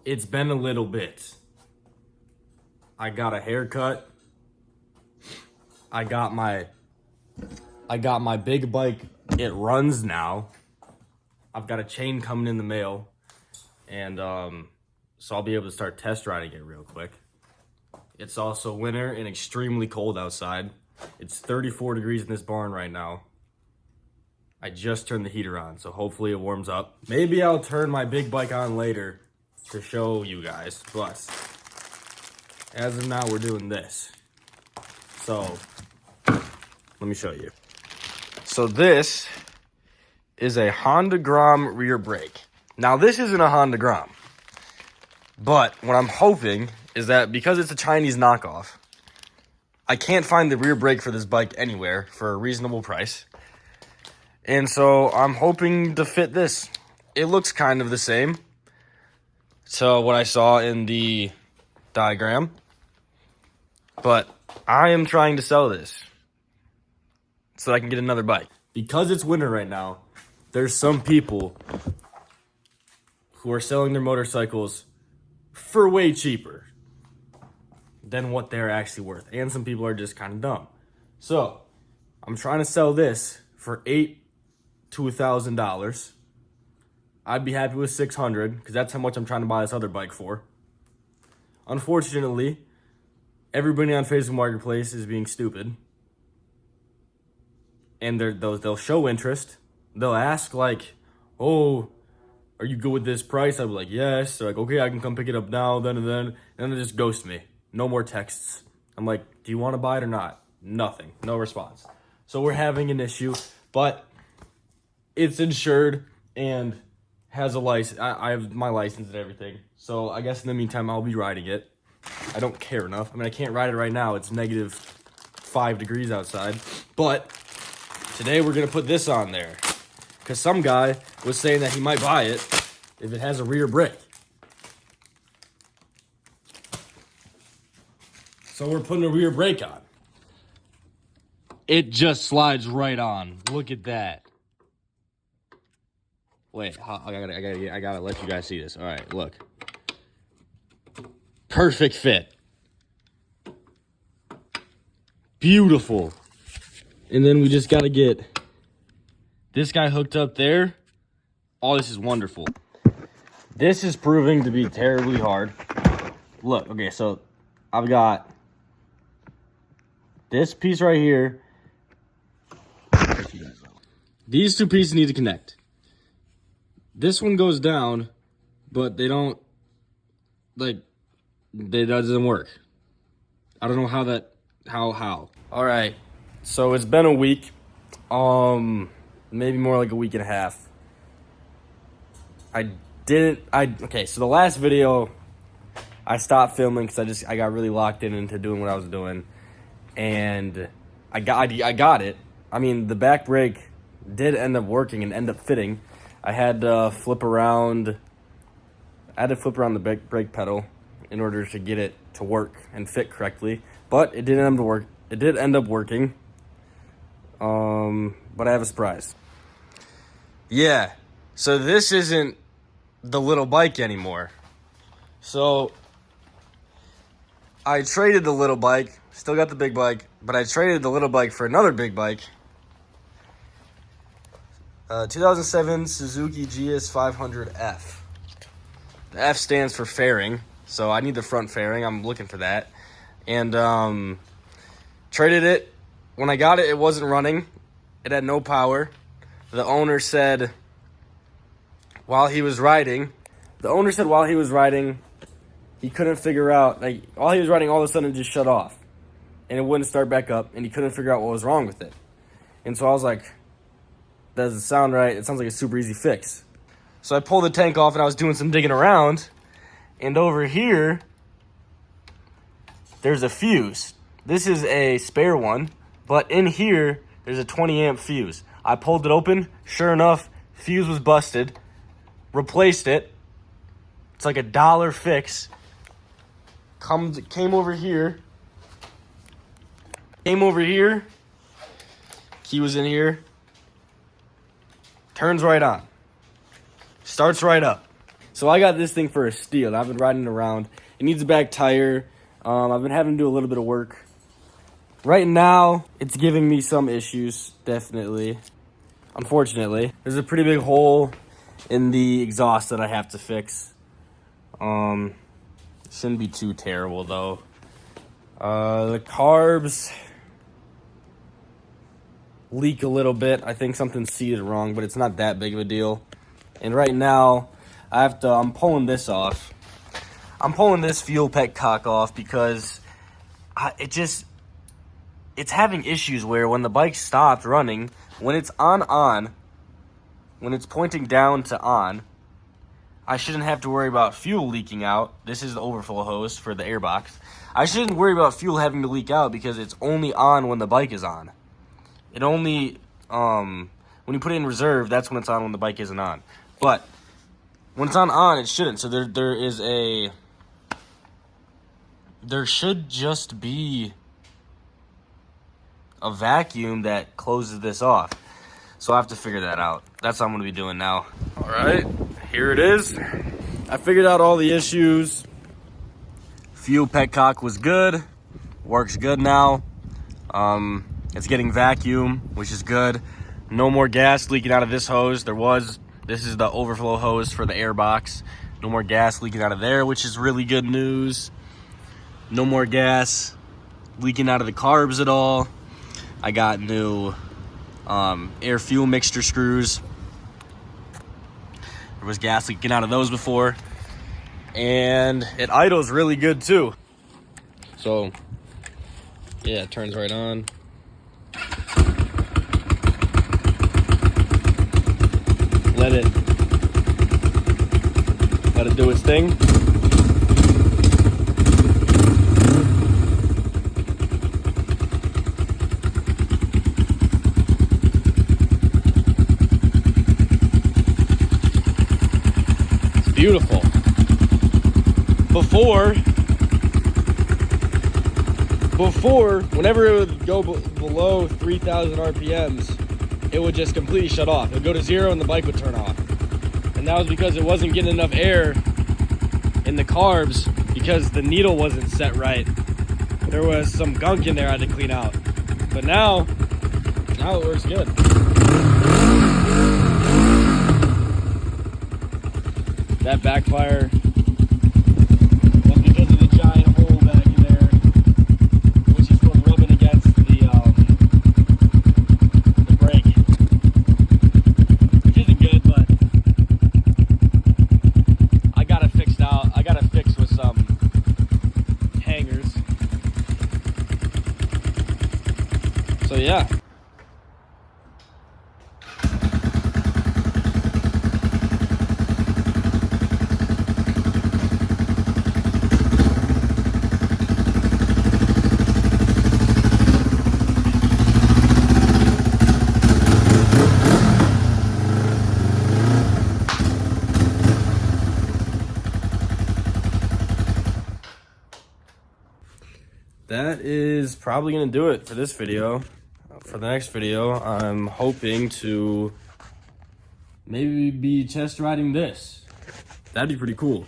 It's been a little bit. I got a haircut. I got my big bike. It runs now. I've got a chain coming in the mail. And so I'll be able to start test riding it real quick. It's also winter and extremely cold outside. It's 34 degrees in this barn right now. I just turned the heater on, so hopefully it warms up. Maybe I'll turn my big bike on later to show you guys, but as of now, we're doing this. So, let me show you. So this is a Honda Grom rear brake. Now, this isn't a Honda Grom, but what I'm hoping is that because it's a Chinese knockoff, I can't find the rear brake for this bike anywhere for a reasonable price. And so I'm hoping to fit this. It looks kind of the same to what I saw in the diagram, but I am trying to sell this so that I can get another bike. Because it's winter right now, there's some people who are selling their motorcycles for way cheaper than what they're actually worth. And some people are just kind of dumb. So I'm trying to sell this for $800 to $1,000. I'd be happy with $600 because that's how much I'm trying to buy this other bike for. Unfortunately, everybody on Facebook Marketplace is being stupid. And they'll show interest. They'll ask like, oh, are you good with this price? I'll be like, yes. They're like, okay, I can come pick it up now, then and then. And they just ghost me. No more texts. I'm like, do you want to buy it or not? Nothing. No response. So we're having an issue, but it's insured and has a license. I have my license and everything. So I guess in the meantime, I'll be riding it. I don't care enough. I mean, I can't ride it right now. It's negative 5 degrees outside. But today we're going to put this on there. Because some guy was saying that he might buy it if it has a rear brake. So we're putting a rear brake on. It just slides right on. Look at that. Wait, I gotta let you guys see this. All right, look. Perfect fit. Beautiful. And then we just gotta get this guy hooked up there. Oh, this is wonderful. This is proving to be terribly hard. Look, okay, so I've got this piece right here. These two pieces need to connect. This one goes down, but they don't, like, it doesn't work. I don't know how. All right, so it's been a week, maybe more like a week and a half. Okay, so the last video, I stopped filming because I got really locked into doing what I was doing, and I got it. I mean, the back brake did end up working and end up fitting. I had to flip around the brake pedal in order to get it to work and fit correctly, but it didn't end up work. It did end up working. But I have a surprise. Yeah, so this isn't the little bike anymore. So I traded the little bike, still got the big bike, but I traded the little bike for another big bike. 2007 Suzuki GS500F. The F stands for fairing, so I need the front fairing. I'm looking for that. And traded it. When I got it, it wasn't running. It had no power. The owner said while he was riding, he couldn't figure out, like, while he was riding, all of a sudden it just shut off. And it wouldn't start back up, and he couldn't figure out what was wrong with it. And so I was like, that doesn't sound right. It sounds like a super easy fix. So I pulled the tank off, and I was doing some digging around. And over here, there's a fuse. This is a spare one, but in here, there's a 20 amp fuse. I pulled it open. Sure enough, fuse was busted. Replaced it. It's like $1 fix. Came over here. Key was in here. Turns right on. Starts right up. So I got this thing for a steal. I've been riding it around. It needs a back tire. I've been having to do a little bit of work. Right now, it's giving me some issues, definitely. Unfortunately, there's a pretty big hole in the exhaust that I have to fix. Shouldn't be too terrible though. The carbs leak a little bit. I think something's seated wrong, but it's not that big of a deal. And right now, I'm pulling this off. I'm pulling this fuel petcock off because it's having issues where when the bike stops running, when it's on, when it's pointing down to on, I shouldn't have to worry about fuel leaking out. This is the overflow hose for the airbox. I shouldn't worry about fuel having to leak out because it's only on when the bike is on. It only, when you put it in reserve, that's when it's on when the bike isn't on. But when it's on, it shouldn't. So there should just be a vacuum that closes this off. So I have to figure that out. That's what I'm going to be doing now. All right, here it is. I figured out all the issues. Fuel petcock was good. Works good now. It's getting vacuum, which is good. No more gas leaking out of this hose. This is the overflow hose for the airbox. No more gas leaking out of there, which is really good news. No more gas leaking out of the carbs at all. I got new air fuel mixture screws. There was gas leaking out of those before. And it idles really good too. So, yeah, it turns right on. Let it do its thing. It's beautiful. Before, whenever it would go below 3,000 RPMs, it would just completely shut off. It would go to 0 and the bike would turn off. And that was because it wasn't getting enough air in the carbs because the needle wasn't set right. There was some gunk in there I had to clean out. But now it works good. That backfire was because of the giant hole back in there, which is from rubbing against the brake. Which isn't good, but I got it fixed out. I got it fixed with some hangers. So yeah. That is probably going to do it for this video. For the next video, I'm hoping to maybe be test riding this. That'd be pretty cool.